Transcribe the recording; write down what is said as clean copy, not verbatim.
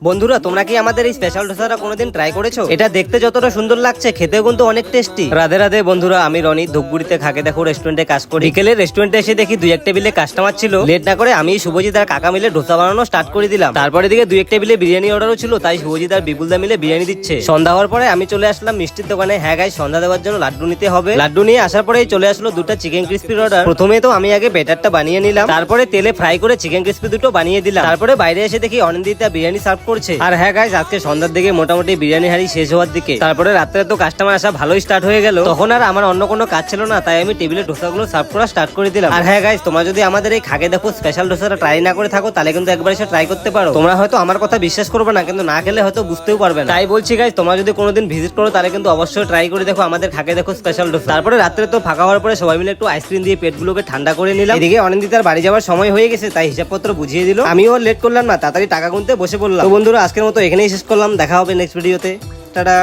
বন্ধুরা তোমরা কি আমাদের এই স্পেশাল ডোসাটা কোনোদিন ট্রাই করেছো? এটা দেখতে যতটা সুন্দর লাগছে খেতেও কিন্তু অনেক টেস্টি। রাধে রাধে বন্ধুরা, আমি রনি ধূপগুড়িতে খাকে দেখো রেস্টুরেন্টে কাজ করি। বিকেলে রেস্টুরেন্টে এসে দেখি দুই এক টেবিলে কাস্টমার ছিল। লেট না করে আমি শুভজিৎ আর কাকা মিলে ডোসা বানানো স্টার্ট করে দিলাম। তারপরে দিকে দুই এক টেবিলে বিরিয়ানি অর্ডারও ছিল, তাই শুভজিৎ আর বিপুলদা মিলে বিরিয়ানি দিচ্ছে। সন্ধ্যা হওয়ার পরে আমি চলে আসলাম মিষ্টির দোকানে। হ্যাঁ গাইস, সন্ধ্যা দেওয়ার জন্য লাড্ডু নিতে হবে। লাড্ডু নিয়ে আসার পরেই চলে আসলো দুটো চিকেন ক্রিস্পির অর্ডার। প্রথমে তো আমি আগে ব্যাটারটা বানিয়ে নিলাম, তারপরে তেলে ফ্রাই করে চিকেন ক্রিস্পি দুটো বানিয়ে দিলাম। তারপরে বাইরে এসে দেখি অনিন্দিতা বিরিয়ানি সার্ভ করছে। আর হ্যাঁ গাইস, আজকে সন্ধ্যার দিকে মোটামুটি বিরিয়ানি হাড়ি শেষ হওয়ার দিকে। তারপরে রাত্রে তো কাস্টমার আসা ভালোই স্টার্ট হয়ে গেল। তখন আর আমার অন্য কোনো কাজ ছিল না, তাই আমি টেবিলে ডোসাগুলো সার্ভ করা স্টার্ট করে দিলাম। আর হ্যাঁ গাইস, তোমরা যদি আমাদের এই খাগে দেখো স্পেশাল ডোসাটা ট্রাই না করে থাকো, তাহলে কিন্তু একবার এসে ট্রাই করতে পারো। তোমরা হয়তো আমার কথা বিশ্বাস করবে না, কিন্তু না খেলে হয়তো বুঝতেও পারবে না। তাই বলছি গাইস, তোমরা যদি কোনোদিন ভিজিট করো তাহলে কিন্তু অবশ্যই ট্রাই করে দেখো আমাদের খাগে দেখো স্পেশাল ডোসা। তারপরে রাত্রে তো ফাঁকা হওয়ার পরে সবাই মিলে একটু আইসক্রিম দিয়ে পেটগুলোকে ঠান্ডা করে নিলাম। এদিকে অনিন্দিতার বাড়ি যাওয়ার সময় হয়ে গেছে, তাই হিসাবপত্র বুঝিয়ে দিল। আমিও লেট করলাম না, তাড়াতাড়ি টাকা গুনতে বসে পড়লাম। তো বন্ধুরা, আজকের মতো এখানেই শেষ করলাম। দেখা হবে নেক্সট ভিডিওতে। টাটা।